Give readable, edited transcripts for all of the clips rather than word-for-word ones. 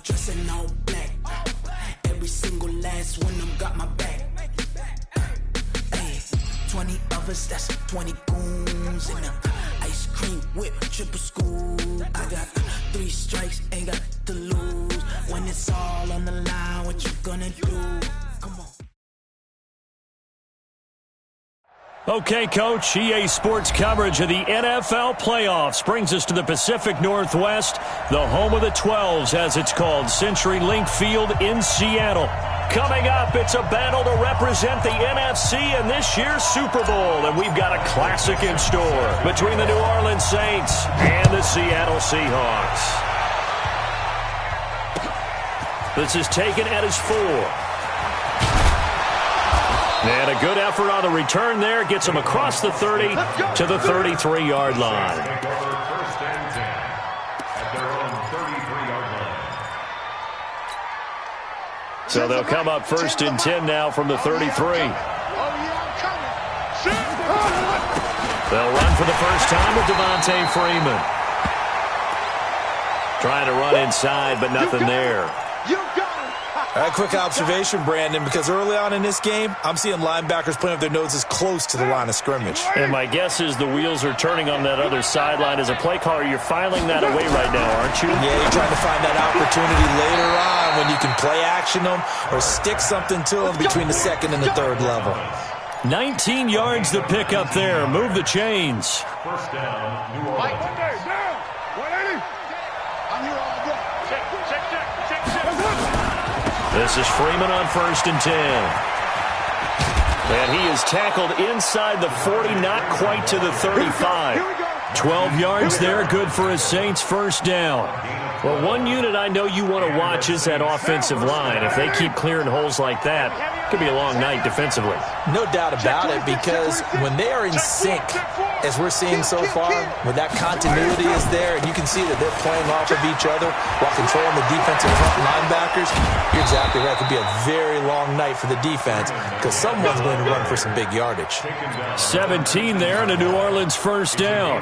dressed in all black. Every single last one of them got my back. Hey, 20 of us, that's 20 goons in them. Ice cream whip, triple scoop. I got 3 strikes, ain't got to lose. When it's all on the line, what you gonna do? Come on. Okay, Coach, EA Sports coverage of the NFL playoffs brings us to the Pacific Northwest, the home of the 12s, as it's called, CenturyLink Field in Seattle. Coming up, it's a battle to represent the NFC in this year's Super Bowl, and we've got a classic in store between the New Orleans Saints and the Seattle Seahawks. This is taken at his 4. And a good effort on the return there. Gets him across the 30 to the 33-yard line. So they'll come up 1st and 10 now from the 33. They'll run for the first time with Devontae Freeman. Trying to run inside, but nothing there. A quick observation, Brandon, because early on in this game, I'm seeing linebackers putting up their noses close to the line of scrimmage. And my guess is the wheels are turning on that other sideline. As a play caller, you're filing that away right now, aren't you? Yeah, you're trying to find that opportunity later on when you can play action them or stick something to them between the 2nd and the 3rd level. 19 yards to pick up there. Move the chains. First down, New Orleans. Down. 180. I'm here all day. Check. This is Freeman on 1st and 10. And he is tackled inside the 40, not quite to the 35. 12 yards there, good for a Saints first down. Well, one unit I know you want to watch is that offensive line. If they keep clearing holes like that, it could be a long night defensively. No doubt about it, because when they are in sync, as we're seeing so far, when that continuity is there, and you can see that they're playing off of each other while controlling the defensive linebackers, you're exactly right. It could be a very long night for the defense because someone's going to run for some big yardage. 17 there and a New Orleans first down.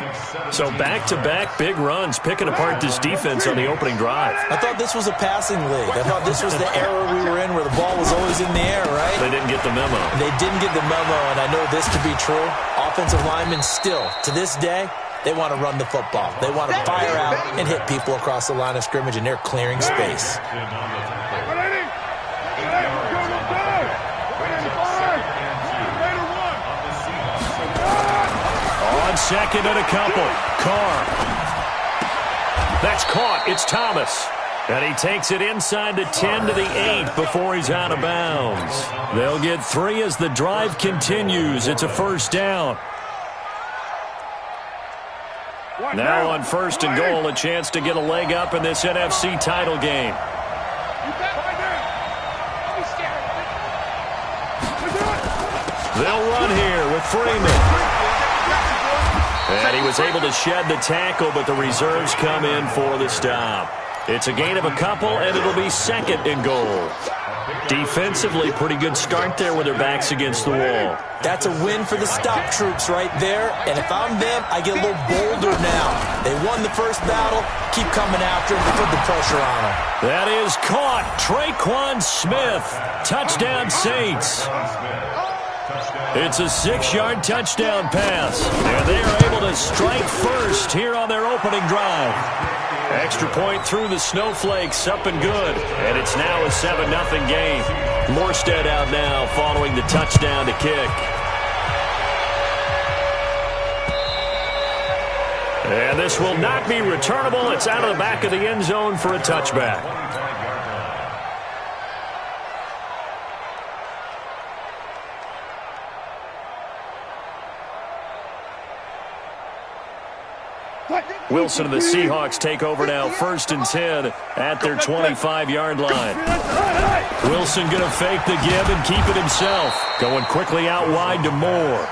So back-to-back big runs, picking apart this defense on the opening drive. I thought this was a passing league. I thought this was the era we were in where the ball was always in the air, right? They didn't get the memo. They didn't get the memo, and I know this to be true. Offensive linemen still, to this day, they want to run the football. They want to fire out and hit people across the line of scrimmage, and they're clearing space. On 2nd and a couple. Carr. That's caught. It's Thomas. And he takes it inside the 10 to the 8 before he's out of bounds. They'll get 3 as the drive continues. It's a first down. Now on 1st and goal, a chance to get a leg up in this NFC title game. They'll run here with Freeman. And he was able to shed the tackle, but the reserves come in for the stop. It's a gain of a couple, and it'll be 2nd and goal. Defensively, pretty good start there with their backs against the wall. That's a win for the stop troops right there. And if I'm them, I get a little bolder now. They won the first battle. Keep coming after them to put the pressure on them. That is caught. Traquan Smith. Touchdown, Saints. It's a 6-yard touchdown pass. And they are able to strike first here on their opening drive. Extra point through the snowflakes, up and good. And it's now a 7-0 game. Morstead out now following the touchdown to kick. And this will not be returnable. It's out of the back of the end zone for a touchback. Wilson and the Seahawks take over now, 1st and 10 at their 25-yard line. Wilson going to fake the give and keep it himself. Going quickly out wide to Moore.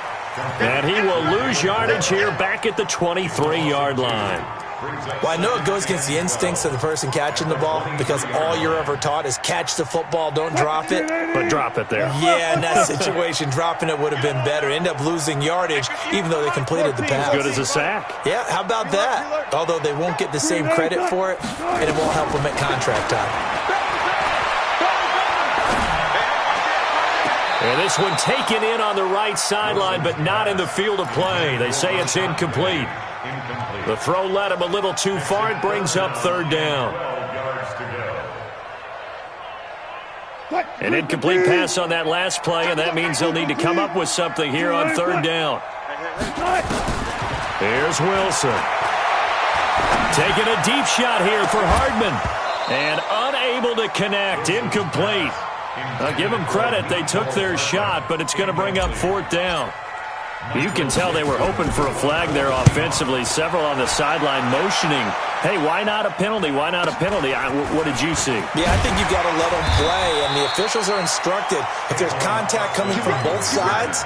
And he will lose yardage here back at the 23-yard line. Well, I know it goes against the instincts of the person catching the ball because all you're ever taught is catch the football, don't drop it. But drop it there. Yeah, in that situation, dropping it would have been better. End up losing yardage, even though they completed the pass. As good as a sack. Yeah, how about that? Although they won't get the same credit for it, and it won't help them at contract time. And this one taken in on the right sideline, but not in the field of play. They say it's incomplete. The throw led him a little too far. It brings up third down. An incomplete pass on that last play, and that means they'll need to come up with something here on third down. Here's Wilson. Taking a deep shot here for Hardman. And unable to connect. Incomplete. I'll give them credit. They took their shot, but it's going to bring up fourth down. You can tell they were hoping for a flag there offensively. Several on the sideline motioning, hey, why not a penalty? Why not a penalty? What did you see? Yeah, I think you've got to let them play, and the officials are instructed. If there's contact coming from both sides,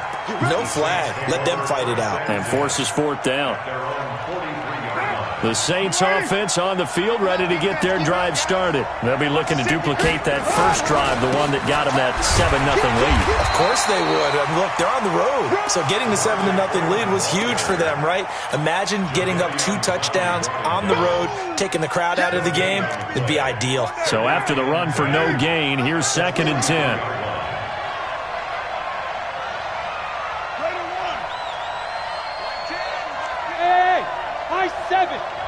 no flag. Let them fight it out. And forces fourth down. The Saints offense on the field, ready to get their drive started. They'll be looking to duplicate that first drive, the one that got them that 7-0 lead. Of course they would. I mean, look, they're on the road. So getting the 7-0 lead was huge for them, right? Imagine getting up 2 touchdowns on the road, taking the crowd out of the game. It'd be ideal. So after the run for no gain, here's 2nd and 10.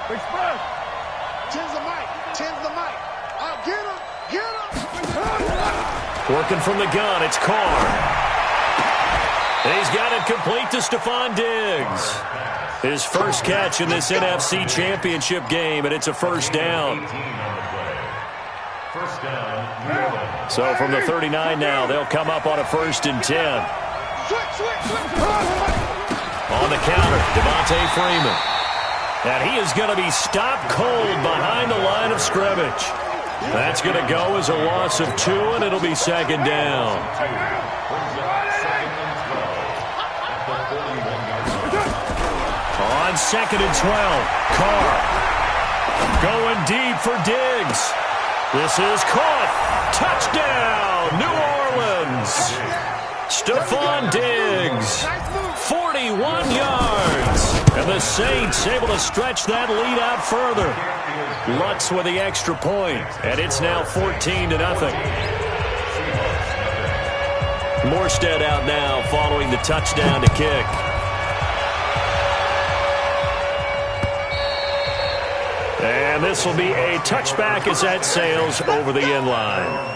Express. Tens the mic. I'll get him. Working from the gun, it's Carr. He's got it complete to Stephon Diggs. His first catch in this NFC Championship game, and it's a first down. So from the 39 now, they'll come up on a 1st and 10. On the counter, Devontae Freeman. And he is going to be stopped cold behind the line of scrimmage. That's going to go as a loss of 2, and it'll be 2nd down. On 2nd and 12, Carr going deep for Diggs. This is caught. Touchdown, New Orleans. Stephon Diggs, 41 yards. And the Saints able to stretch that lead out further. Lutz with the extra point, and it's now 14-0. Morstead out now following the touchdown to kick. And this will be a touchback as that sails over the end line.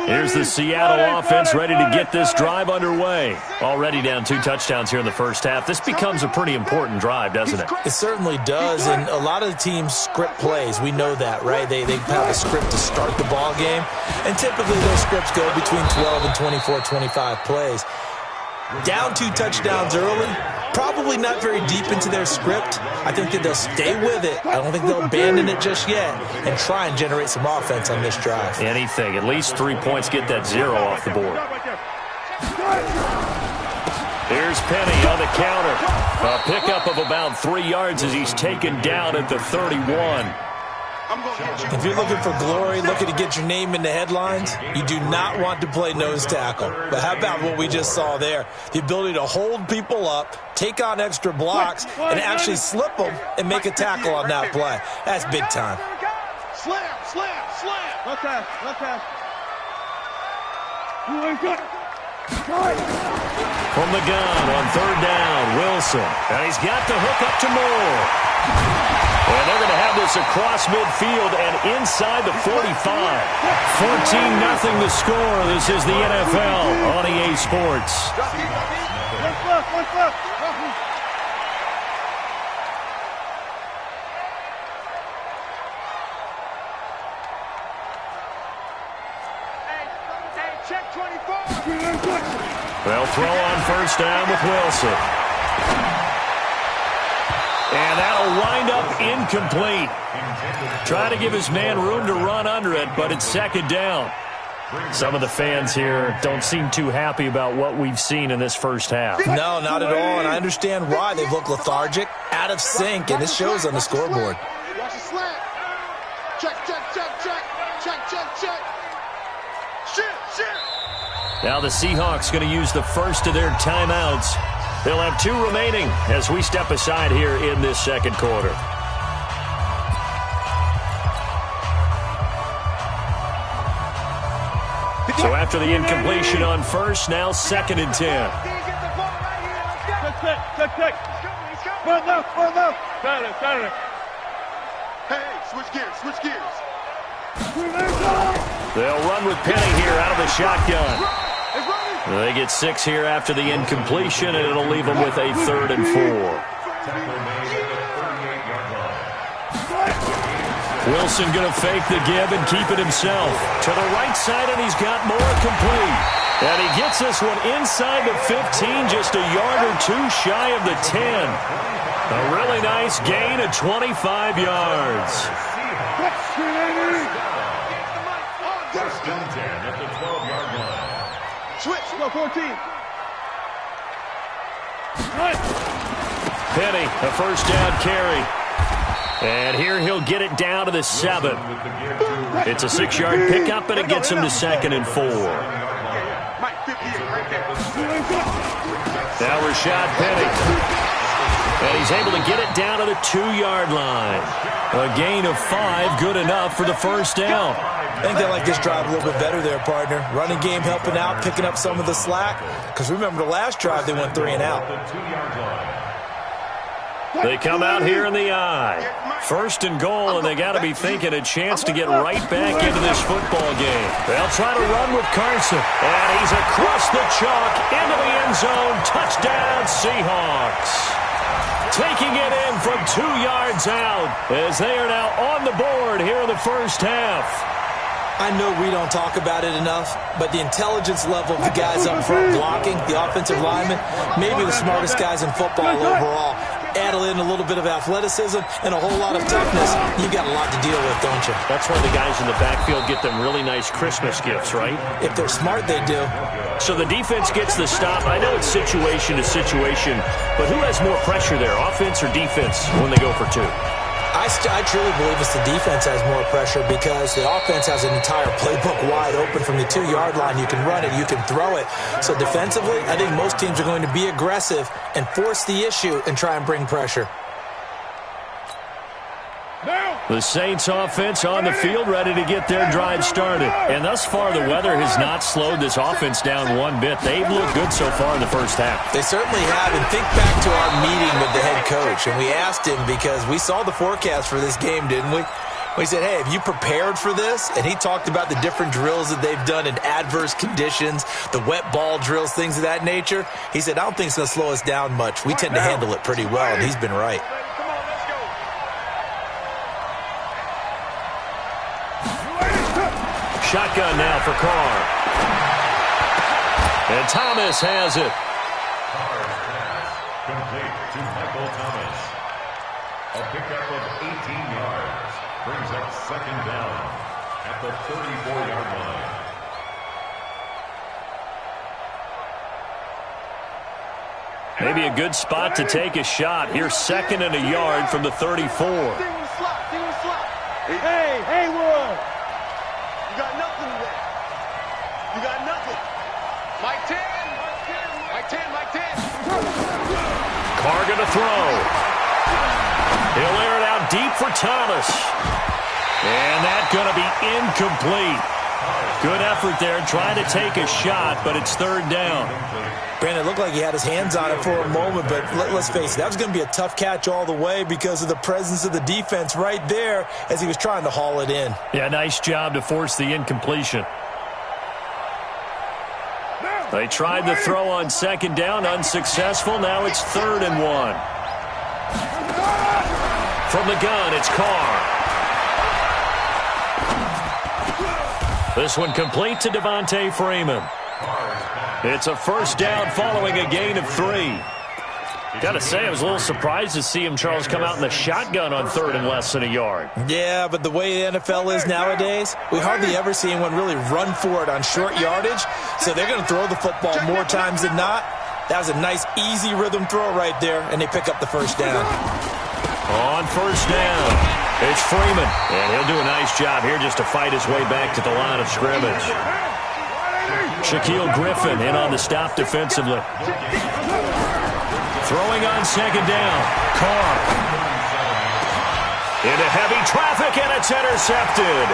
Here's the Seattle offense ready to get this drive underway. Already down 2 touchdowns here in the first half. This becomes a pretty important drive, doesn't it? It certainly does, and a lot of the teams script plays. We know that, right? They have a script to start the ball game, and typically those scripts go between 12 and 24, 25 plays. Down 2 touchdowns early, probably not very deep into their script. I think that they'll stay with it. I don't think they'll abandon it just yet and try and generate some offense on this drive. Anything. At least 3 points, get that 0 off the board. Here's Penny on the counter. A pickup of about 3 yards as he's taken down at the 31. If you're looking for glory, looking to get your name in the headlines, you do not want to play nose tackle. But how about what we just saw there? The ability to hold people up, take on extra blocks, and actually slip them and make a tackle on that play. That's big time. Slam. Left pass. From the gun on 3rd down, Wilson. And he's got the hook up to Moore. And they're going to have this across midfield and inside the 45. 14-0 the score. This is the NFL on EA Sports. Check 24. They'll throw on 1st down with Wilson. And that'll wind up incomplete. Try to give his man room to run under it, but it's 2nd down. Some of the fans here don't seem too happy about what we've seen in this first half. No, not at all, and I understand why. They've looked lethargic, out of sync, and this shows on the scoreboard. Watch the slant. Check. Shit. Now the Seahawks going to use the first of their timeouts. They'll have 2 remaining as we step aside here in this second quarter. So after the incompletion on first, now 2nd and 10. Check. Run left. Got it. Hey, switch gears. They'll run with Penny here out of the shotgun. They get 6 here after the incompletion, and it'll leave them with a 3rd and 4. Wilson going to fake the give and keep it himself. To the right side, and he's got more complete. And he gets this one inside the 15, just a yard or 2 shy of the 10. A really nice gain of 25 yards. First and 10 at the 12-yard line. Switch, go 14. Penny, a first down carry. And here he'll get it down to the 7. It's a 6-yard pickup, and it gets him to 2nd and 4. Now Rashad Penny. And he's able to get it down to the 2-yard line. A gain of 5, good enough for the first down. I think they like this drive a little bit better there, partner. Running game helping out, picking up some of the slack. Because remember the last drive, they went 3 and out. They come out here in the eye. 1st and goal, and they got to be thinking a chance to get right back into this football game. They'll try to run with Carson. And he's across the chalk into the end zone. Touchdown, Seahawks. Taking it in from 2 yards out as they are now on the board here in the first half. I know we don't talk about it enough, but the intelligence level of the guys up front blocking, the offensive linemen, maybe the smartest guys in football overall. Add in a little bit of athleticism and a whole lot of toughness. You've got a lot to deal with, don't you? That's why the guys in the backfield get them really nice Christmas gifts, right? If they're smart, they do. So the defense gets the stop. I know it's situation to situation, but who has more pressure there, offense or defense, when they go for 2? I truly believe it's the defense has more pressure because the offense has an entire playbook wide open from the 2-yard line. You can run it, you can throw it. So defensively, I think most teams are going to be aggressive and force the issue and try and bring pressure. The Saints offense on the field, ready to get their drive started. And thus far, the weather has not slowed this offense down one bit. They've looked good so far in the first half. They certainly have. And think back to our meeting with the head coach. And we asked him because we saw the forecast for this game, didn't we? We said, hey, have you prepared for this? And he talked about the different drills that they've done in adverse conditions, the wet ball drills, things of that nature. He said, I don't think it's going to slow us down much. We tend to handle it pretty well, and he's been right. Shotgun now for Carr. And Thomas has it. Carr's pass complete to Michael Thomas. A pickup of 18 yards brings up 2nd down at the 34-yard line. Maybe a good spot to take a shot. Here's 2nd and a yard from the 34. Hey, Haywood. You got nothing there. You got nothing. Mike 10. Mike 10. Carr going to throw. He'll air it out deep for Thomas. And that's going to be incomplete. Good effort there trying to take a shot, but it's 3rd down. Brandon, it looked like he had his hands on it for a moment, but let's face it, that was going to be a tough catch all the way because of the presence of the defense right there as he was trying to haul it in. Yeah, nice job to force the incompletion. They tried the throw on 2nd down, unsuccessful. Now it's 3rd and 1. From the gun, it's Carr. This one complete to Devontae Freeman. It's a first down following a gain of 3. Got to say, I was a little surprised to see him, Charles, come out in the shotgun on 3rd and less than a yard. Yeah, but the way the NFL is nowadays, we hardly ever see anyone really run for it on short yardage. So they're going to throw the football more times than not. That was a nice, easy rhythm throw right there, and they pick up the first down. On 1st down, it's Freeman. And he'll do a nice job here just to fight his way back to the line of scrimmage. Shaquille Griffin in on the stop defensively. Throwing on 2nd down. Carr. Into heavy traffic, and it's intercepted.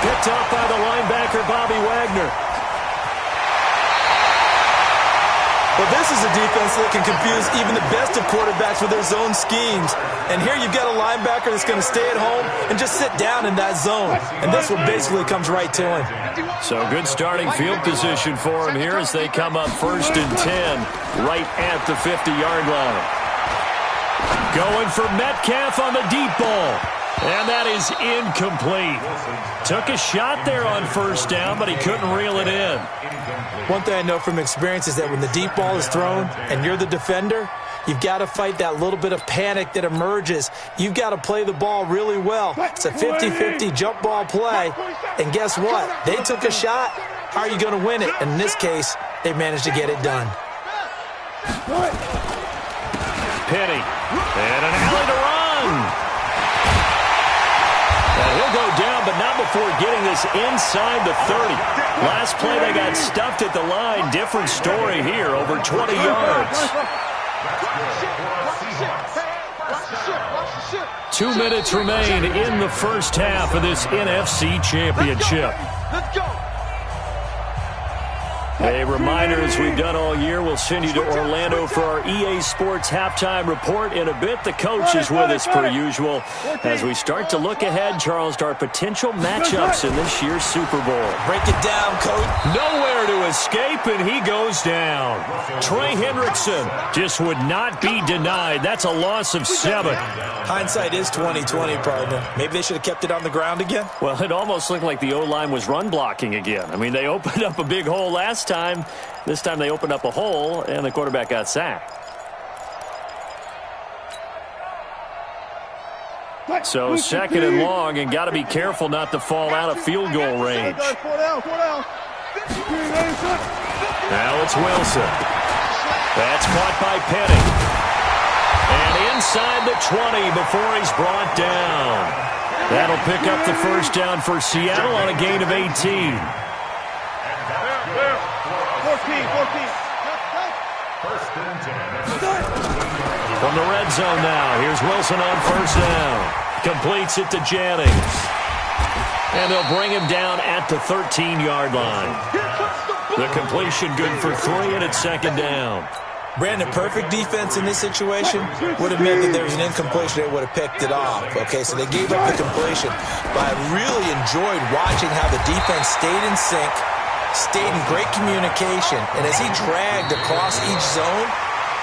Picked up by the linebacker, Bobby Wagner. Well, this is a defense that can confuse even the best of quarterbacks with their zone schemes. And here you've got a linebacker that's going to stay at home and just sit down in that zone. And this one basically comes right to him. So good starting field position for him here as they come up 1st and 10 right at the 50-yard line. Going for Metcalf on the deep ball. And that is incomplete. Took a shot there on 1st down, but he couldn't reel it in. One thing I know from experience is that when the deep ball is thrown and you're the defender, you've got to fight that little bit of panic that emerges. You've got to play the ball really well. It's a 50-50 jump ball play. And guess what? They took a shot. How are you going to win it? And in this case, they managed to get it done. Penny. And an alley to run. And he'll go down, but not before getting this inside the 30. Last play, they got stuffed at the line. Different story here, over 20 yards. 2 minutes remain in the first half of this NFC Championship. Let's go. A reminder, as we've done all year, we'll send you to Orlando for our EA Sports Halftime Report. In a bit, the coach is with us per usual as we start to look ahead, Charles, to our potential matchups in this year's Super Bowl. Break it down, coach. Nowhere to escape, and he goes down. Trey Hendrickson just would not be denied. That's a loss of 7. Hindsight is 20/20, partner. Maybe they should have kept it on the ground again. Well, it almost looked like the O-line was run blocking again. I mean, they opened up a big hole last time. This time they opened up a hole, and the quarterback got sacked. So 2nd and long, and got to be careful not to fall out of field goal range. Now it's Wilson. That's caught by Penny. And inside the 20 before he's brought down. That'll pick up the first down for Seattle on a gain of 18. 14. From the red zone now, here's Wilson on 1st down. Completes it to Jennings. And they'll bring him down at the 13-yard line. The completion good for 3, and it's 2nd down. Brandon, perfect defense in this situation would have meant that there was an incompletion. They would have picked it off. Okay, so they gave up the completion. But I really enjoyed watching how the defense stayed in sync, stayed in great communication. And as he dragged across each zone,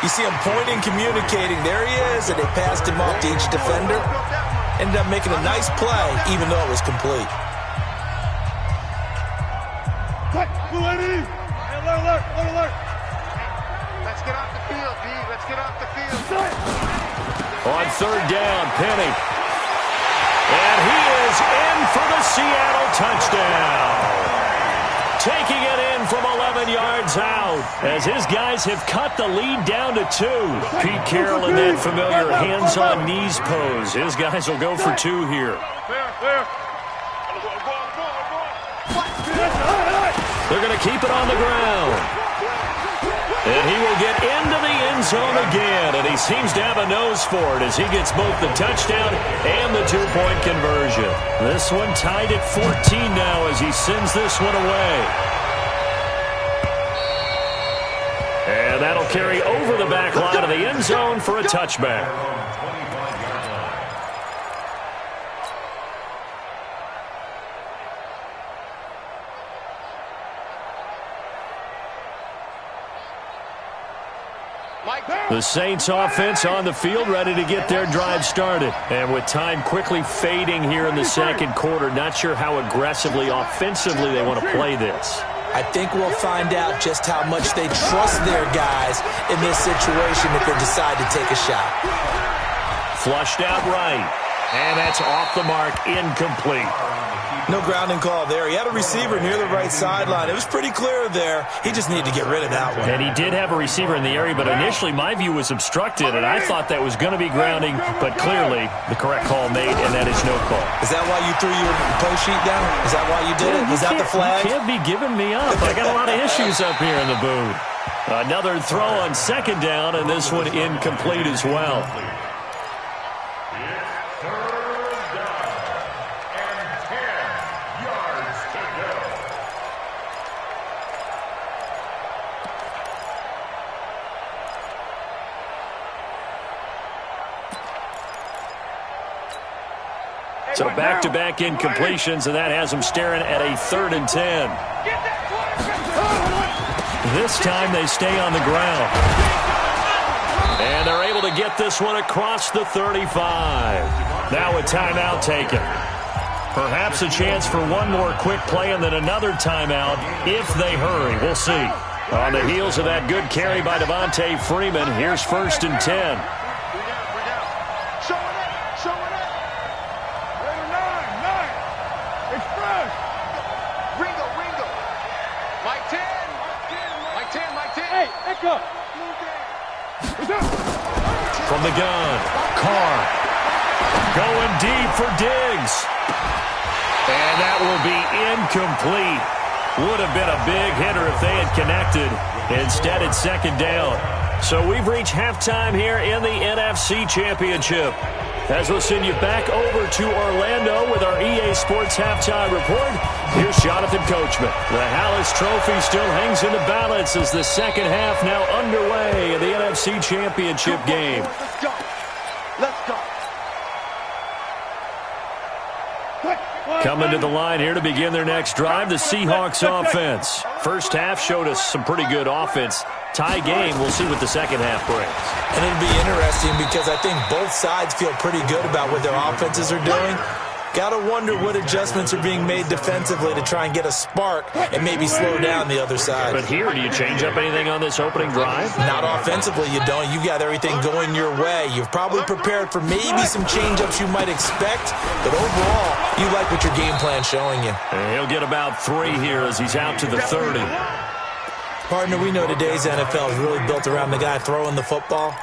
you see him pointing, communicating. There he is, and they passed him off to each defender. Ended up making a nice play, even though it was complete. Alert. Let's get off the field, D. Let's get off the field. On 3rd down, Penny. And he is in for the Seattle touchdown. Taking it in from 11 yards out as his guys have cut the lead down to 2. Pete Carroll in that familiar hands-on knees pose. His guys will go for 2 here. They're going to keep it on the ground. And he will get into the end zone again, and he seems to have a nose for it as he gets both the touchdown and the 2-point conversion. This one tied at 14 now as he sends this one away. And that'll carry over the back line of the end zone for a touchback. The Saints offense on the field, ready to get their drive started. And with time quickly fading here in the 2nd quarter, not sure how aggressively, offensively they want to play this. I think we'll find out just how much they trust their guys in this situation if they decide to take a shot. Flushed out right. And that's off the mark, incomplete. No grounding call there. He had a receiver near the right sideline. It was pretty clear there. He just needed to get rid of that one. And he did have a receiver in the area, but initially my view was obstructed, and I thought that was going to be grounding, but clearly the correct call made, and that is no call. Is that why you threw your post sheet down? Is that why you did it? Was that the flag? You can't be giving me up. I got a lot of issues up here in the booth. Another throw on second down, and this one incomplete as well. So back-to-back incompletions, and that has them staring at a 3rd and 10. This time they stay on the ground. And they're able to get this one across the 35. Now a timeout taken. Perhaps a chance for one more quick play and then another timeout if they hurry. We'll see. On the heels of that good carry by Devontae Freeman, here's 1st and 10. From the gun, Carr going deep for Diggs. And that will be incomplete. Would have been a big hitter if they had connected. Instead, it's 2nd down. So we've reached halftime here in the NFC Championship. As we'll send you back over to Orlando with our EA Sports Halftime Report, here's Jonathan Coachman. The Hallis Trophy still hangs in the balance as the second half now underway in the NFC Championship game. Let's go. Let's go. Coming to the line here to begin their next drive, the Seahawks offense. First half showed us some pretty good offense. Tie game, we'll see what the second half brings. And it'll be interesting because I think both sides feel pretty good about what their offenses are doing. Got to wonder what adjustments are being made defensively to try and get a spark and maybe slow down the other side. But here, do you change up anything on this opening drive? Not offensively, you don't. You've got everything going your way. You've probably prepared for maybe some change-ups you might expect, but overall, you like what your game plan's showing you. And he'll get about 3 here as he's out to the 30. Partner, we know today's NFL is really built around the guy throwing the football.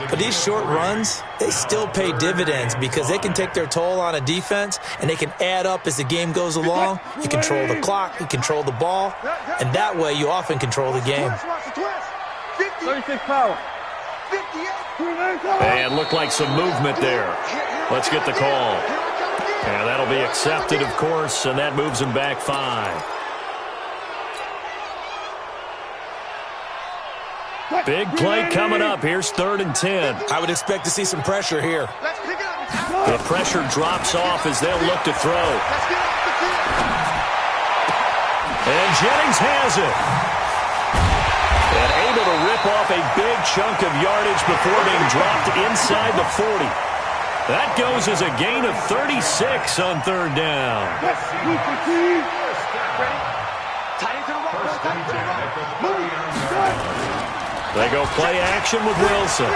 But these short runs, they still pay dividends because they can take their toll on a defense and they can add up as the game goes along. You control the clock, you control the ball, and that way you often control the game. 36 power. And looked like some movement there. Let's get the call. And that'll be accepted, of course, and that moves him back 5. Big play coming up. Here's 3rd and 10. I would expect to see some pressure here. The pressure drops off as they'll look to throw. And Jennings has it. And able to rip off a big chunk of yardage before being dropped inside the 40. That goes as a gain of 36 on 3rd down. They go play action with Wilson.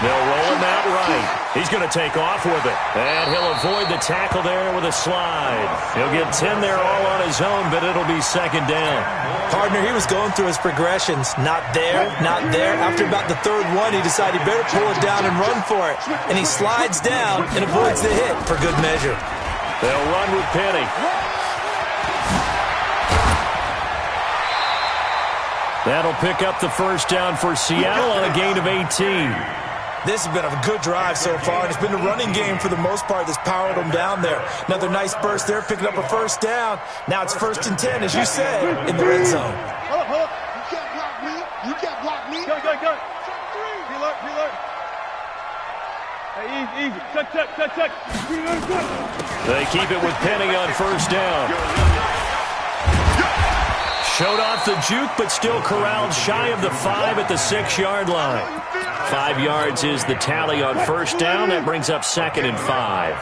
They'll roll him out right. He's going to take off with it. And he'll avoid the tackle there with a slide. He'll get 10 there all on his own, but it'll be 2nd down. Partner, he was going through his progressions. Not there, not there. After about the 3rd one, he decided he better pull it down and run for it. And he slides down and avoids the hit for good measure. They'll run with Penny. That'll pick up the 1st down for Seattle on a gain of 18. This has been a good drive so far, and it's been the running game for the most part that's powered them down there. Another nice burst there, picking up a 1st down. Now it's 1st and 10, as you said, in the red zone. Hold up. You can't block me. You can't block me. Go. Reload. Hey, easy. Check. They keep it with Penny on 1st down. Showed off the juke, but still corralled shy of the 5 at the 6-yard line. 5 yards is the tally on 1st down. That brings up 2nd and 5.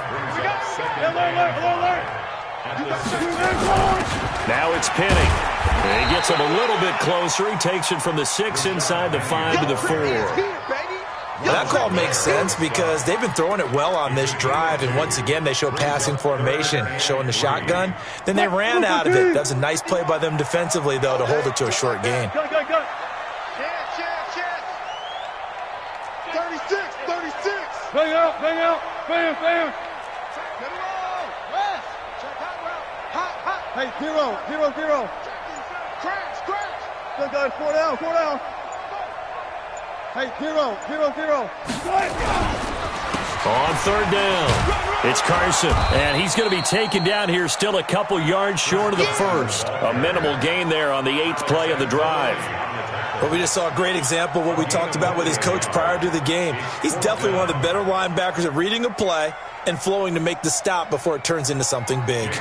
Now it's Penny. He gets him a little bit closer. He takes it from the 6 inside the 5 to the 4. That call makes sense because they've been throwing it well on this drive, and once again they show passing formation, showing the shotgun. Then they ran out of it. That's a nice play by them defensively, though, to hold it to a short gain. Go. Chance. 36. Bang out. Bam. Get it on. West. Check out route. Hot. Hey, 0. Crash. Good guys, 4 down. Hey, 0. On 3rd down, it's Carson, and he's going to be taken down here still a couple yards short of the first. A minimal gain there on the 8th play of the drive. But we just saw a great example of what we talked about with his coach prior to the game. He's definitely one of the better linebackers at reading a play and flowing to make the stop before it turns into something big.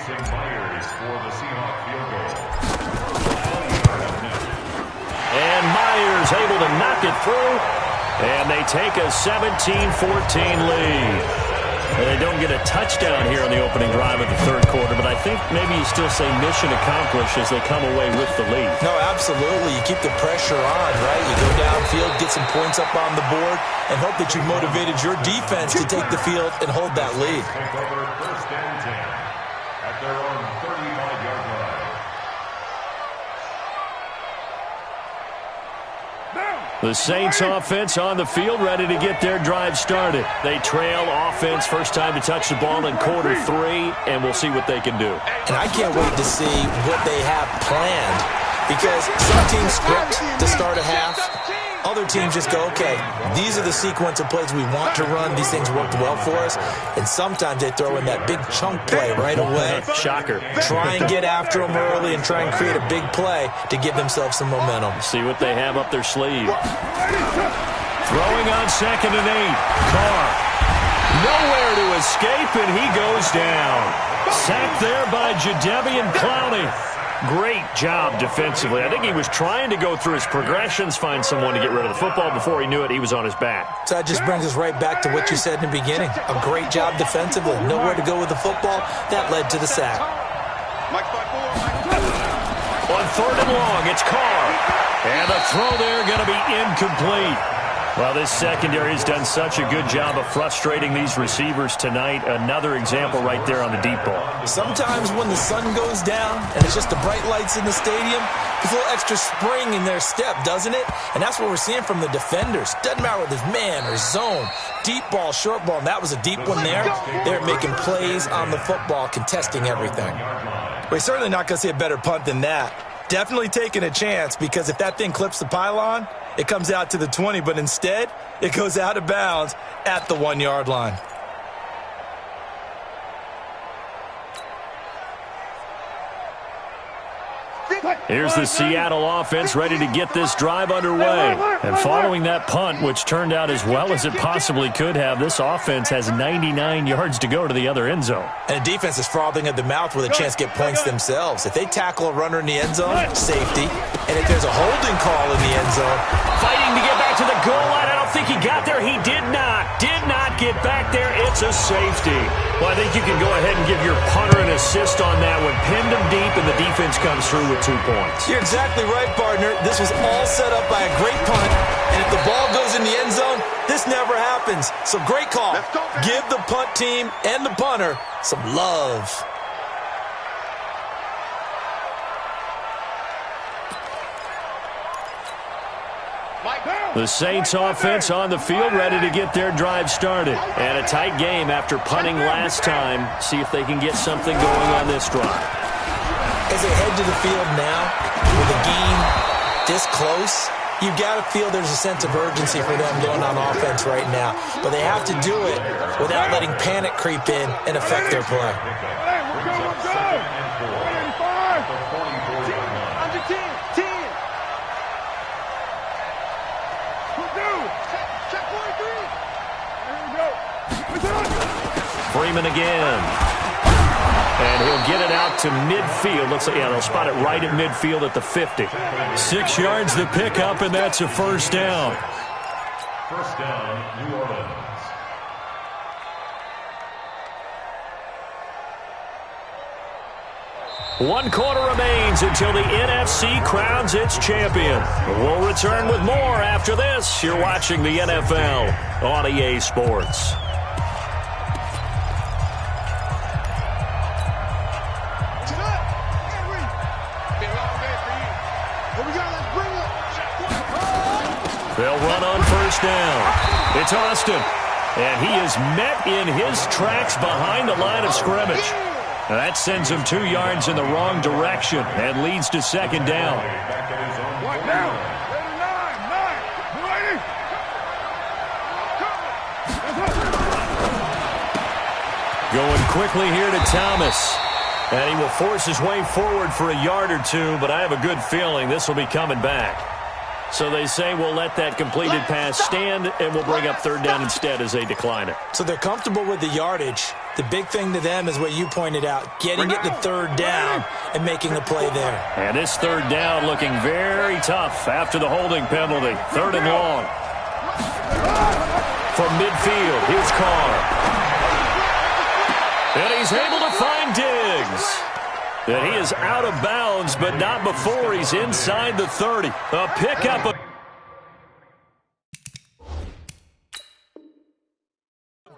And Myers able to knock it through, and they take a 17-14 lead. And they don't get a touchdown here on the opening drive of the 3rd quarter, but I think maybe you still say mission accomplished as they come away with the lead. No, absolutely. You keep the pressure on, right? You go downfield, get some points up on the board, and hope that you've motivated your defense to take the field and hold that lead. Take over 1st and 10 at their own 35-yard line. The Saints offense on the field, ready to get their drive started. They trail offense, first time to touch the ball in quarter 3, and we'll see what they can do. And I can't wait to see what they have planned, because some teams script to start a half. Other teams just go, okay, these are the sequence of plays we want to run. These things worked well for us. And sometimes they throw in that big chunk play right away. Shocker. Try and get after them early and try and create a big play to give themselves some momentum. See what they have up their sleeve. Throwing on 2nd and 8. Carr. Nowhere to escape, and he goes down. Sacked there by Jadeveon Clowney. Great job defensively. I think he was trying to go through his progressions, find someone to get rid of the football. Before he knew it, he was on his back. So that just brings us right back to what you said in the beginning. A great job defensively. Nowhere to go with the football. That led to the sack. On 3rd and long, it's Carr. And the throw there going to be incomplete. Well, this secondary has done such a good job of frustrating these receivers tonight. Another example right there on the deep ball. Sometimes when the sun goes down and it's just the bright lights in the stadium, there's a little extra spring in their step, doesn't it? And that's what we're seeing from the defenders. Doesn't matter whether it's man or zone, deep ball, short ball, and that was a deep one there. They're making plays on the football, contesting everything. We're certainly not going to see a better punt than that. Definitely taking a chance, because if that thing clips the pylon, it comes out to the 20, but instead, it goes out of bounds at the 1-yard line. Here's the Seattle offense ready to get this drive underway. And following that punt, which turned out as well as it possibly could have, this offense has 99 yards to go to the other end zone. And the defense is frothing at the mouth with a chance to get points themselves. If they tackle a runner in the end zone, safety. And if there's a holding call in the end zone, fighting to get back to the goal line. I don't think he got there. He did not get back there. It's a safety. Well, I think you can go ahead and give your punter an assist on that one. Pinned him deep, and the defense comes through with 2 points. You're exactly right, partner. This was all set up by a great punt, and if the ball goes in the end zone, this never happens. So great call. Give the punt team and the punter some love. The Saints offense on the field ready to get their drive started. And a tight game after punting last time. See if they can get something going on this drive. As they head to the field now, with a game this close, you've got to feel there's a sense of urgency for them going on offense right now. But they have to do it without letting panic creep in and affect their play. Freeman again. And he'll get it out to midfield. Looks like, they'll spot it right at midfield at the 50. 6 yards the pickup, and that's a first down. First down, New Orleans. 1 quarter remains until the NFC crowns its champion. We'll return with more after this. You're watching the NFL on EA Sports. They'll run on first down. It's Austin. And he is met in his tracks behind the line of scrimmage. That sends him 2 yards in the wrong direction and leads to second down. What now? 9. Going quickly here to Thomas. And he will force his way forward for a yard or two, but I have a good feeling this will be coming back. So they say we'll let that completed pass stand, and we'll bring up third down instead as they decline it. So they're comfortable with the yardage. The big thing to them is what you pointed out, getting it to third down and making a play there. And this third down looking very tough after the holding penalty. Third and long. From midfield, here's Carr. And he's able to find Diggs. And he is out of bounds, but not before he's inside the 30. A pickup of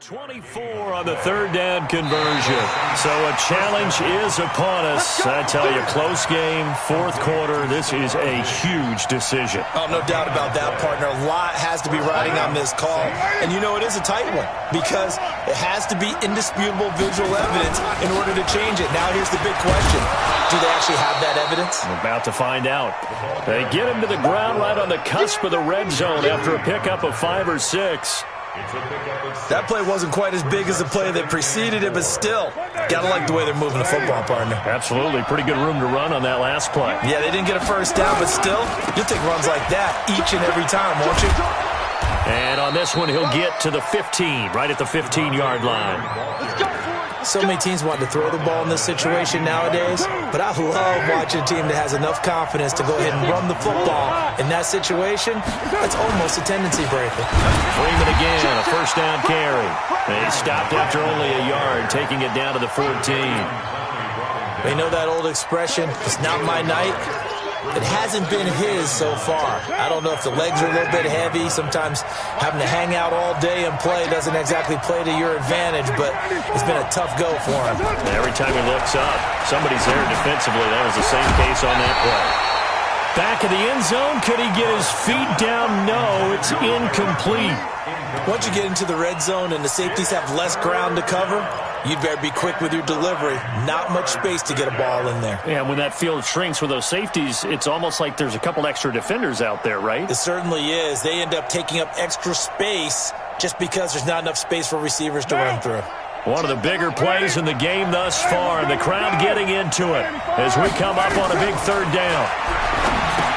24 on the third down conversion. So a challenge is upon us. I tell you, close game, fourth quarter. This is a huge decision. Oh, no doubt about that, partner. A lot has to be riding on this call. And you know it is a tight one because it has to be indisputable visual evidence in order to change it. Now here's the big question. Do they actually have that evidence? We're about to find out. They get him to the ground right on the cusp of the red zone after a pickup of 5 or 6. That play wasn't quite as big as the play that preceded it, but still, gotta like the way they're moving the football, partner. Absolutely. Pretty good room to run on that last play. Yeah, they didn't get a first down, but still, you'll take runs like that each and every time, won't you? And on this one, he'll get to the 15, right at the 15-yard line. So many teams want to throw the ball in this situation nowadays, but I love watching a team that has enough confidence to go ahead and run the football. In that situation, that's almost a tendency breaker. Freeman again, a first down carry. They stopped after only a yard, taking it down to the 14. You know that old expression, it's not my night? It hasn't been his so far. I don't know if the legs are a little bit heavy. Sometimes having to hang out all day and play doesn't exactly play to your advantage, but it's been a tough go for him. Every time he looks up, somebody's there defensively. That was the same case on that play. Back of the end zone, could he get his feet down? No, it's incomplete. Once you get into the red zone and the safeties have less ground to cover, you'd better be quick with your delivery. Not much space to get a ball in there. Yeah, when that field shrinks with those safeties, it's almost like there's a couple extra defenders out there, right? It certainly is. They end up taking up extra space just because there's not enough space for receivers to run through. One of the bigger plays in the game thus far, and the crowd getting into it as we come up on a big third down.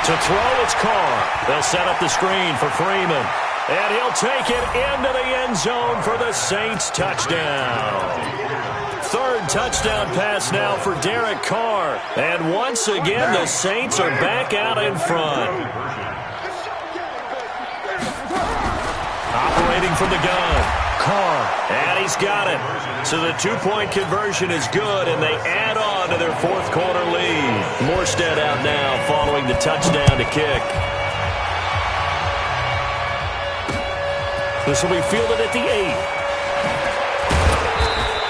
To throw, it's Carr. They'll set up the screen for Freeman. And he'll take it into the end zone for the Saints touchdown. Third touchdown pass now for Derek Carr. And once again, the Saints are back out in front. Operating from the gun, Carr. And he's got it. So the two-point conversion is good, and they add on to their fourth quarter lead. Morstead out now following the touchdown to kick. This will be fielded at the 8.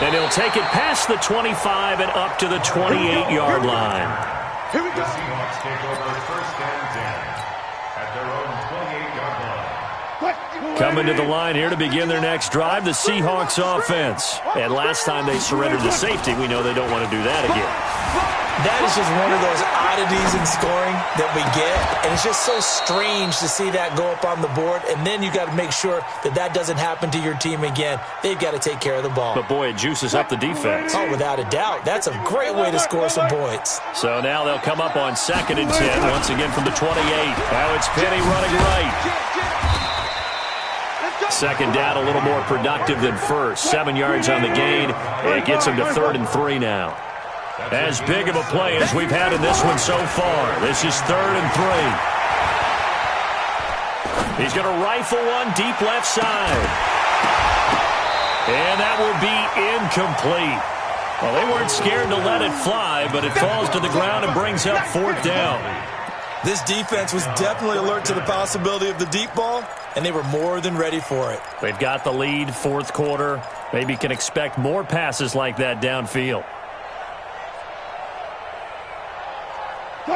And he'll take it past the 25 and up to the 28-yard line. Here we go. The Seahawks take over first and 10 at their own 28-yard line. Coming to the line here to begin their next drive, the Seahawks offense. And last time they surrendered the safety, we know they don't want to do that again. That is just one of those oddities in scoring that we get, and it's just so strange to see that go up on the board, and then you got to make sure that that doesn't happen to your team again. They've got to take care of the ball. But, boy, it juices up the defense. Oh, without a doubt. That's a great way to score some points. So now they'll come up on 2nd and 10, once again from the 28. Now it's Penny running right. Second down, a little more productive than first. 7 yards on the gain. It gets him to 3rd and 3 now. As big of a play as we've had in this one so far. This is 3rd and 3. He's going to rifle one deep left side. And that will be incomplete. Well, they weren't scared to let it fly, but it falls to the ground and brings up 4th down. This defense was definitely alert to the possibility of the deep ball, and they were more than ready for it. They've got the lead, 4th quarter. Maybe can expect more passes like that downfield.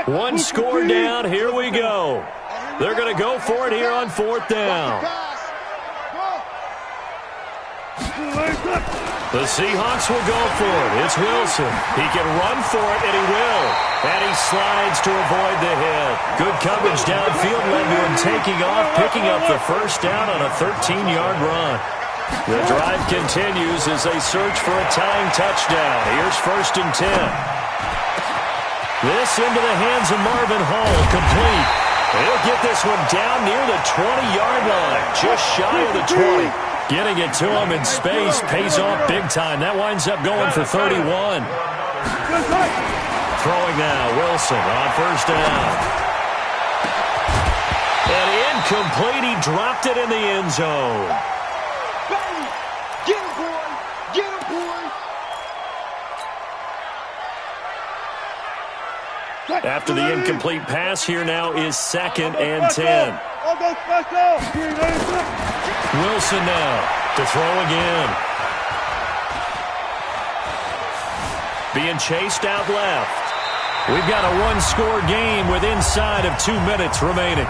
One score down. Here we go. They're going to go for it here on 4th down. The Seahawks will go for it. It's Wilson. He can run for it, and he will. And he slides to avoid the hit. Good coverage downfield led to him taking off, picking up the 1st down on a 13-yard run. The drive continues as they search for a tying touchdown. Here's 1st and 10. This into the hands of Marvin Hall, complete. He'll get this one down near the 20-yard line, just shy of the 20. Getting it to him in space pays off big time. That winds up going for 31. Throwing now, Wilson on 1st down. And incomplete. He dropped it in the end zone. Get him, boy! Get him, boy! After the incomplete pass, here now is 2nd and 10. Wilson now to throw again. Being chased out left. We've got a one-score game with inside of 2 minutes remaining.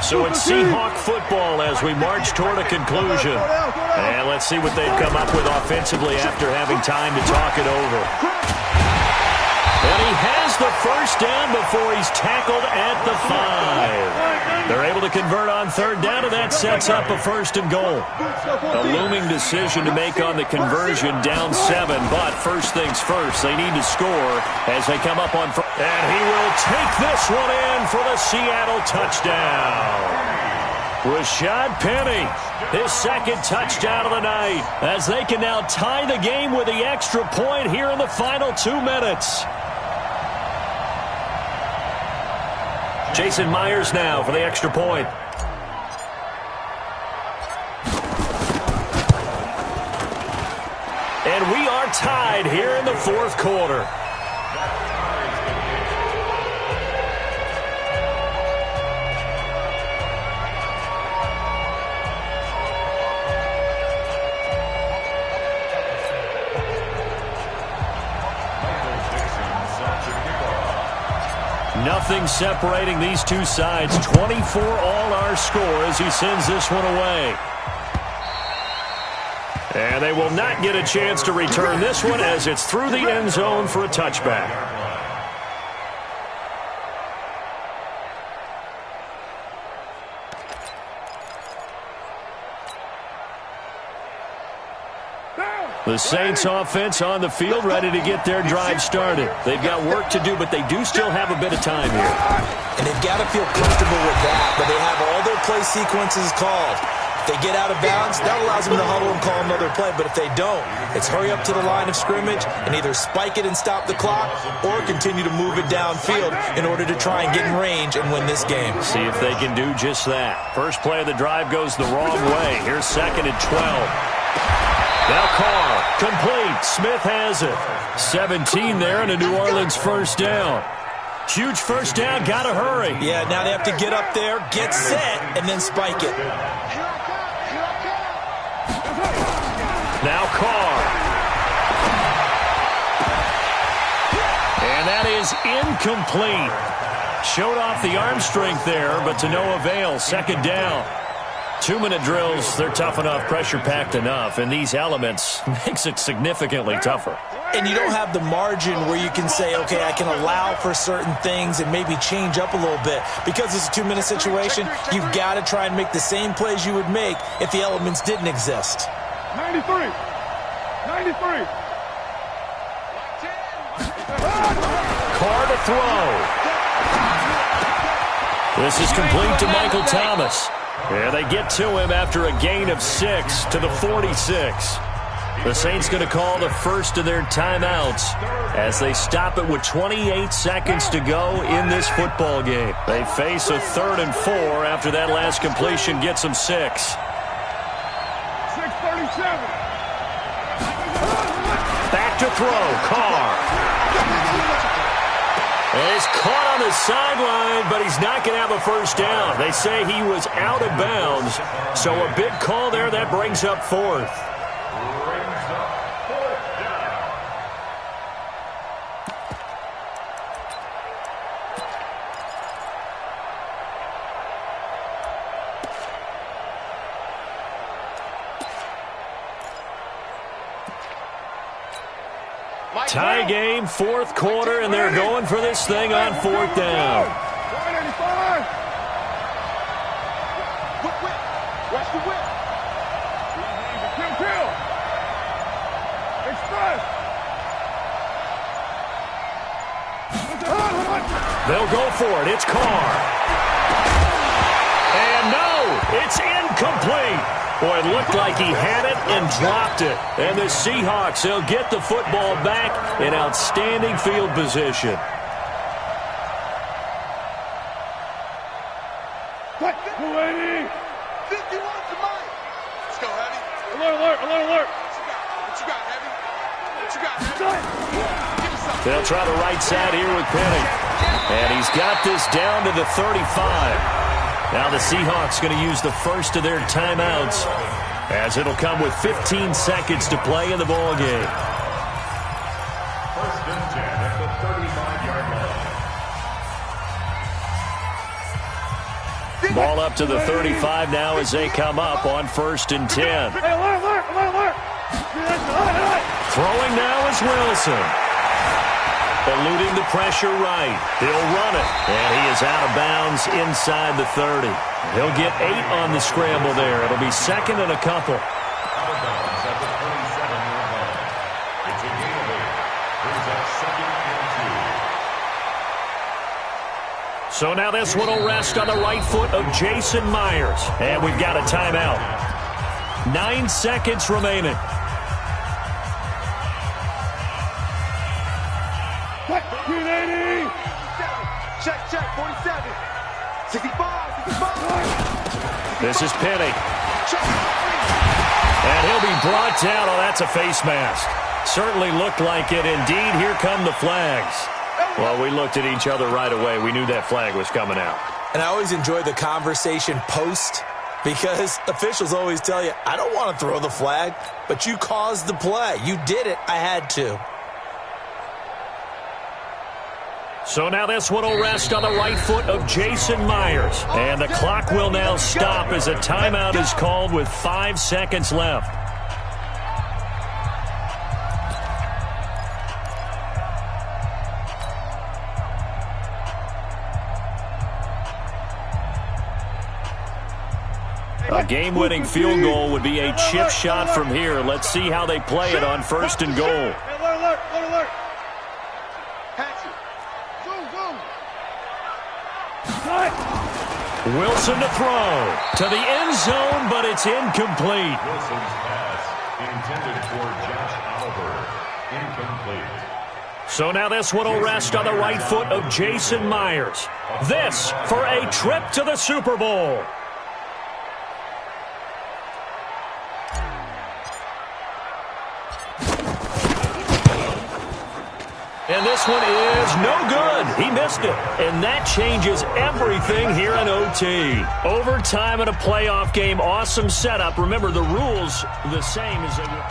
So it's Seahawk football as we march toward a conclusion. And let's see what they've come up with offensively after having time to talk it over. And he has the 1st down before he's tackled at the 5. They're able to convert on 3rd down, and that sets up a 1st and goal. A looming decision to make on the conversion, down 7. But first things first, they need to score as they come up on. And he will take this one in for the Seattle touchdown. Rashad Penny, his 2nd touchdown of the night, as they can now tie the game with the extra point here in the final 2 minutes. Jason Myers now for the extra point. And we are tied here in the 4th quarter. Nothing separating these two sides. 24 all our score as he sends this one away. And they will not get a chance to return this one as it's through the end zone for a touchback. The Saints offense on the field, ready to get their drive started. They've got work to do, but they do still have a bit of time here. And they've got to feel comfortable with that, but they have all their play sequences called. If they get out of bounds, that allows them to huddle and call another play. But if they don't, it's hurry up to the line of scrimmage and either spike it and stop the clock or continue to move it downfield in order to try and get in range and win this game. See if they can do just that. First play of the drive goes the wrong way. Here's 2nd and 12. Now Carr, complete. Smith has it. 17 there and a New Orleans 1st down. Huge 1st down, gotta hurry. Yeah, now they have to get up there, get set, and then spike it. Now Carr. And that is incomplete. Showed off the arm strength there, but to no avail. 2nd down. 2-minute drills, they're tough enough, pressure-packed enough, and these elements makes it significantly tougher. And you don't have the margin where you can say, okay, I can allow for certain things and maybe change up a little bit. Because it's a 2-minute situation, you've got to try and make the same plays you would make if the elements didn't exist. 93. 93. Carr to throw. This is complete to Michael Thomas. Yeah, they get to him after a gain of 6 to the 46. The Saints going to call the first of their timeouts as they stop it with 28 seconds to go in this football game. They face a 3rd and 4 after that last completion gets them 6. 6:37. Back to throw. Carr. And he's caught on the sideline, but he's not going to have a first down. They say he was out of bounds, so a big call there. That brings up 4th. Tie game, 4th quarter, and they're going for this thing on 4th down. 185. Watch the whip. Kill. Express. They'll go for it. It's Carr. And no, it's incomplete. Boy, it looked like he had it and dropped it. And the Seahawks, they'll get the football back in outstanding field position. What? 280. 51 to Mike. Let's go, Heavy. Alert. What you got, Heavy? They'll try the right side here with Penny. And he's got this down to the 35. Now the Seahawks going to use the first of their timeouts as it'll come with 15 seconds to play in the ball game. 1st and 10 at the 35-yard line. Ball up to the 35 now as they come up on 1st and 10. Alert. Throwing now is Wilson. Eluding the pressure right. He'll run it. And he is out of bounds inside the 30. He'll get 8 on the scramble there. It'll be 2nd and a couple. Out of bounds at the 27-yard line. It's a gain of 8. Brings up 2nd and 2. So now this one will rest on the right foot of Jason Myers. And we've got a timeout. 9 seconds remaining. What? 280. Check. 47. 65. This is Penny. And he'll be brought down. Oh, that's a face mask. Certainly looked like it. Indeed, here come the flags. Well, we looked at each other right away. We knew that flag was coming out. And I always enjoy the conversation post because officials always tell you, I don't want to throw the flag, but you caused the play. You did it. I had to. So now this one will rest on the right foot of Jason Myers. And the clock will now stop as a timeout is called with 5 seconds left. A game-winning field goal would be a chip shot from here. Let's see how they play it on 1st and goal. Alert. Wilson to throw to the end zone, but it's incomplete. Wilson's pass intended for Josh Oliver. Incomplete. So now this one will rest on the right foot of Jason Myers. This for a trip to the Super Bowl. And this one is no good. He missed it. And that changes everything here in OT. Overtime in a playoff game. Awesome setup. Remember, the rules the same as they were.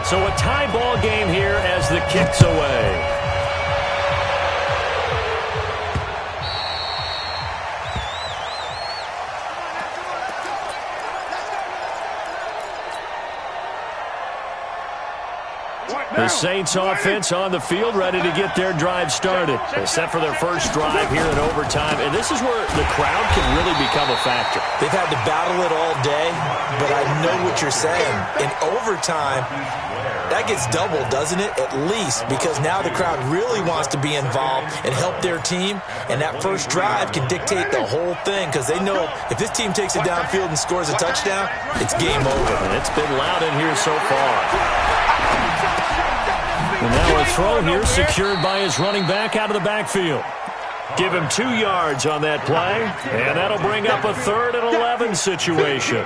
So a tie ball game here as the kick's away. The Saints offense on the field, ready to get their drive started. They're set for their first drive here in overtime, and this is where the crowd can really become a factor. They've had to battle it all day, but I know what you're saying. In overtime, that gets doubled, doesn't it? At least, because now the crowd really wants to be involved and help their team, and that first drive can dictate the whole thing, because they know if this team takes it downfield and scores a touchdown, it's game over. And it's been loud in here so far. And now a throw here secured by his running back out of the backfield. Give him 2 yards on that play, and that'll bring up a 3rd and 11 situation.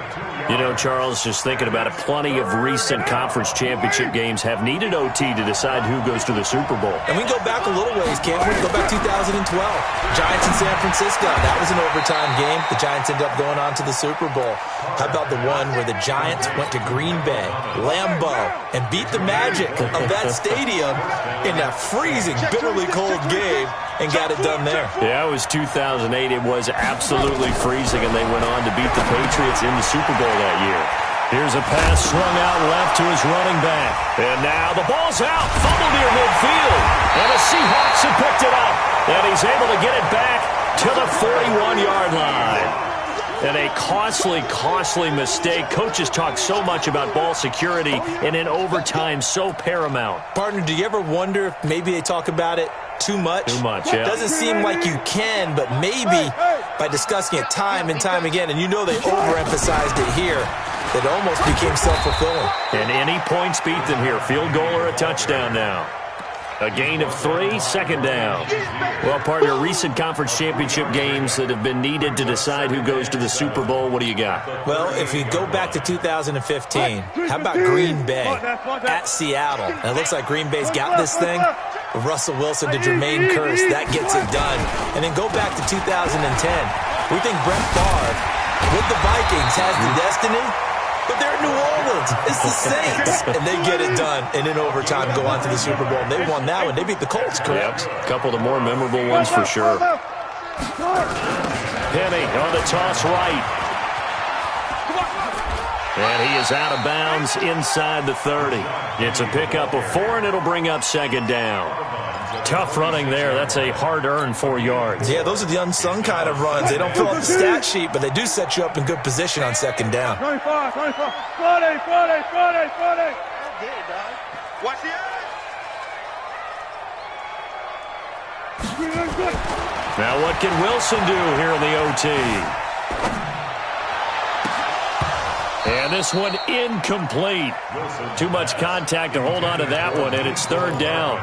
You know, Charles, just thinking about it, plenty of recent conference championship games have needed OT to decide who goes to the Super Bowl. And we can go back a little ways, can't we? Go back 2012. Giants in San Francisco. That was an overtime game. The Giants ended up going on to the Super Bowl. How about the one where the Giants went to Green Bay, Lambeau, and beat the magic of that stadium in that freezing, bitterly cold game and got it done there? Yeah, it was 2008. It was absolutely freezing, and they went on to beat the Patriots in the Super Bowl that year. Here's a pass swung out left to his running back. And now the ball's out. Fumble near midfield. And the Seahawks have picked it up. And he's able to get it back to the 41-yard line. And a costly mistake. Coaches talk so much about ball security, and in overtime, so paramount. Partner, do you ever wonder if maybe they talk about it too much? Too much, yeah. Doesn't seem like you can, but maybe by discussing it time and time again, and you know they overemphasized it here, it almost became self-fulfilling. And any points beat them here. Field goal or a touchdown now. A gain of 3, 2nd down. Well, partner, recent conference championship games that have been needed to decide who goes to the Super Bowl, what do you got? Well, if you go back to 2015, how about Green Bay at Seattle? And it looks like Green Bay's got this thing. Russell Wilson to Jermaine Kearse, that gets it done. And then go back to 2010. We think Brett Favre with the Vikings has the destiny, but they're in New Orleans. It's the Saints. And they get it done. And in overtime, go on to the Super Bowl. And they won that one. They beat the Colts, correct? Yep. A couple of the more memorable ones for sure. Penny on the toss right. And he is out of bounds inside the 30. It's a pickup of 4, and it'll bring up 2nd down. Tough running there. That's a hard-earned 4 yards. Yeah, those are the unsung kind of runs. They don't fill out the stat sheet, but they do set you up in good position on 2nd down. 25, 25. Friday. Watch the edge. Now what can Wilson do here in the OT? And this one incomplete. Too much contact to hold on to that one, and it's 3rd down.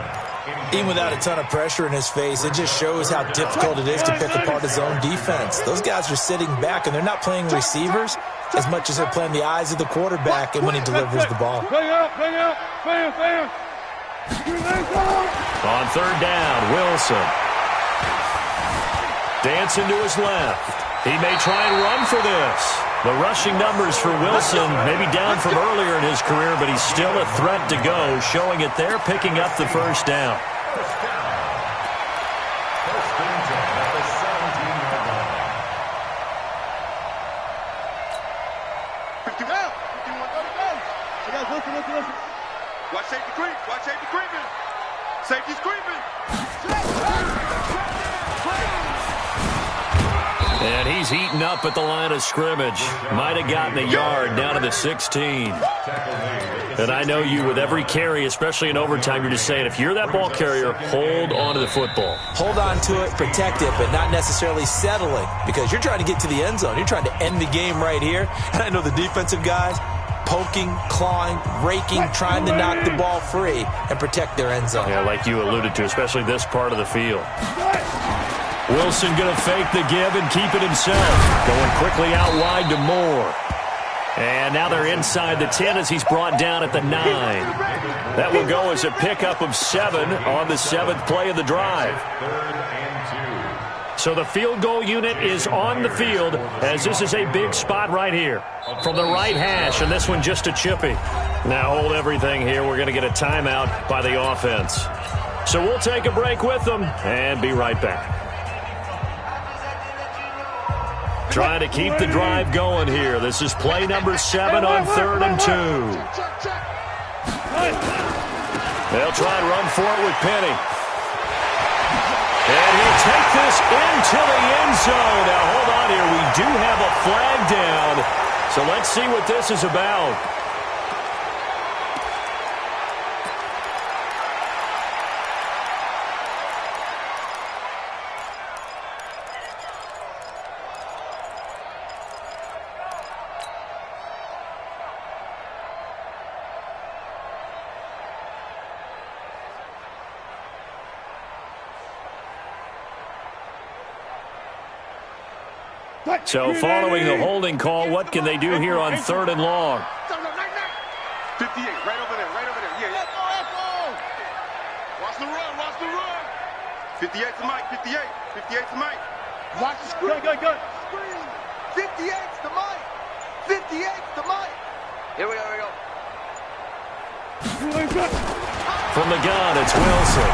Even without a ton of pressure in his face, it just shows how difficult it is to pick apart his own defense. Those guys are sitting back, and they're not playing receivers as much as they're playing the eyes of the quarterback and when he delivers the ball. Bang out, bam. On 3rd down, Wilson. Dancing to his left. He may try and run for this. The rushing numbers for Wilson maybe down from earlier in his career, but he's still a threat to go, showing it there, picking up the 1st down. Listen. Watch safety creeping. Safety's creeping. And he's eaten up at the line of scrimmage. Might have gotten a yard down to the 16. And I know you, with every carry, especially in overtime, you're just saying, if you're that ball carrier, hold on to the football. Hold on to it, protect it, but not necessarily settling, because you're trying to get to the end zone. You're trying to end the game right here. And I know the defensive guys poking, clawing, raking, trying to knock the ball free and protect their end zone. Yeah, like you alluded to, especially this part of the field. Wilson going to fake the give and keep it himself. Going quickly out wide to Moore. And now they're inside the 10 as he's brought down at the 9. That will go as a pickup of 7 on the 7th play of the drive. So the field goal unit is on the field as this is a big spot right here. From the right hash, and this one just a chippy. Now hold everything here. We're going to get a timeout by the offense. So we'll take a break with them and be right back. Trying to keep the drive going here. This is play number 7 on 3rd and 2. They'll try and run for it with Penny. And he'll take this into the end zone. Now, hold on here. We do have a flag down. So let's see what this is about. So following the holding call, what can they do here on 3rd and long? 58, right over there, yeah. Watch the run. 58 to Mike, 58 to Mike. Watch the screen. Good. 58 to Mike. 58 to Mike. Here we go. From the gun, it's Wilson.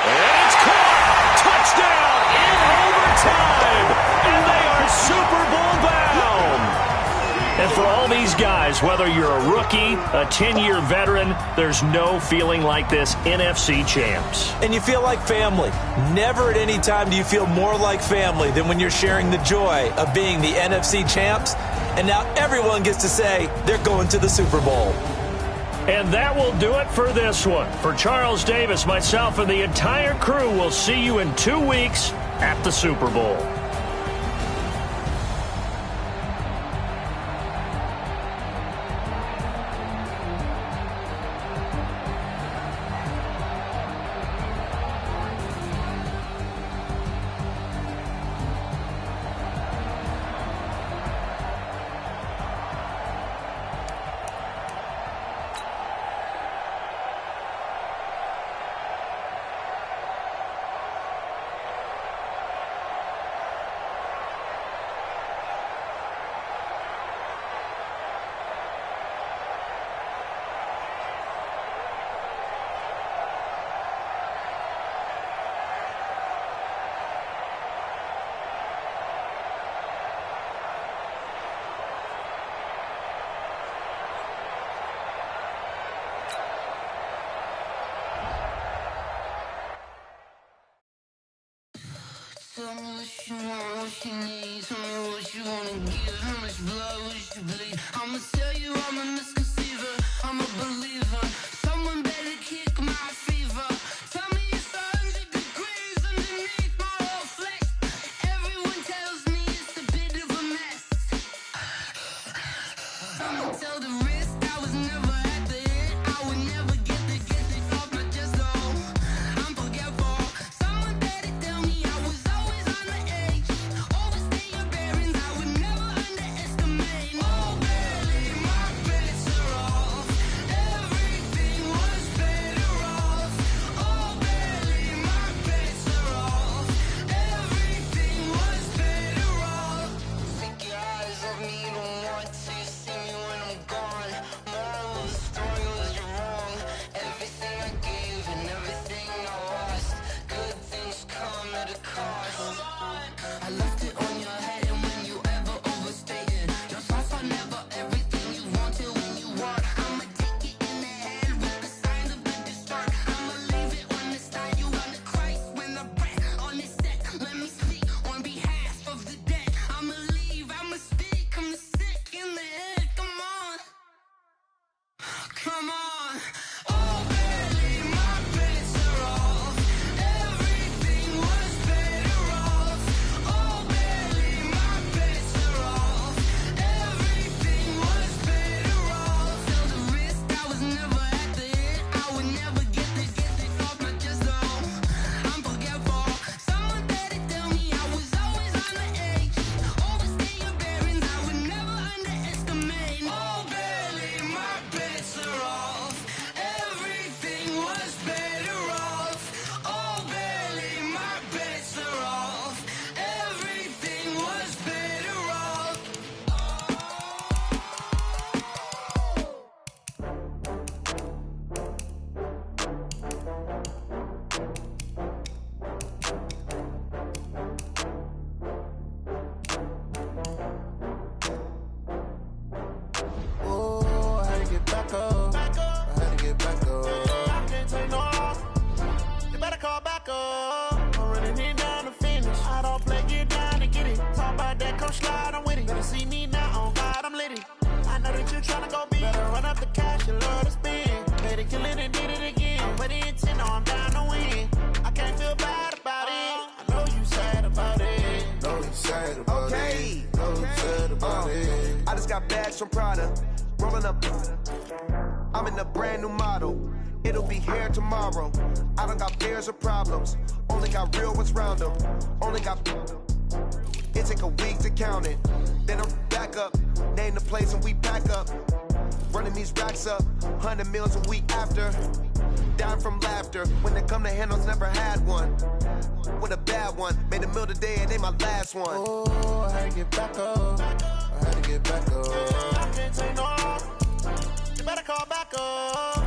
And it's caught! Touchdown in overtime! And they are Super Bowl bound! And for all these guys, whether you're a rookie, a 10-year veteran, there's no feeling like this NFC champs. And you feel like family. Never at any time do you feel more like family than when you're sharing the joy of being the NFC champs. And now everyone gets to say they're going to the Super Bowl. And that will do it for this one. For Charles Davis, myself, and the entire crew, we'll see you in 2 weeks at the Super Bowl. Tell me what you want, what you need. Tell me what you wanna give. How much blood would you bleed? I'ma tell you I'm a misconceiver. I'm a believer. Someone better kick my fever. Tell me it's 100 degrees underneath my whole flesh. Everyone tells me it's a bit of a mess. I'ma tell the risk I was never at the hit. I would never get it off my chest. Oh, I'm forgetful. Someone better tell me I was always on the edge. Overstay your bearings, I would never underestimate. Oh, barely, my bets are off. Everything was better off. Oh, barely, my bets are off. Everything was better off. Take your eyes off me, you don't want to see me when I'm gone. Moral of the story was you're wrong. Everything I gave and everything I lost. Good things come at a cost. I left it on your head, and when you ever overstay it, your thoughts are never everything you wanted when you want. I'ma take it in the head with the signs of the distort. I'ma leave it on the side. You on the Christ when the breath on this set. Let me speak on behalf of the dead. I'ma leave, I'ma speak. I'm the sick in the head. Come on. Come on. Oh, barely, my bets are off. Everything was better off. Oh, don't slide, I'm with it. Better see me now, on God, I'm litty. I know that you tryna go big. Better run up the cash, you love to spend. Better kill it and did it again. Put it in 10, no, I'm down to win. I can't feel bad about it. I know you sad about it. Know you sad about it. Know you sad about it. I just got bags from Prada. Rolling up. I'm in a brand new model. It'll be here tomorrow. I don't got fears or problems. Only got real ones round them. Only got. It take a week to count it. Then I'm back up. Name the place and we pack up. Running these racks up. 100 meals a week after. Down from laughter. When they come to handles, never had one. With a bad one. Made a meal today and ain't my last one. Oh, I had to get back up. I had to get back up. I can't take no loss. You better call back up.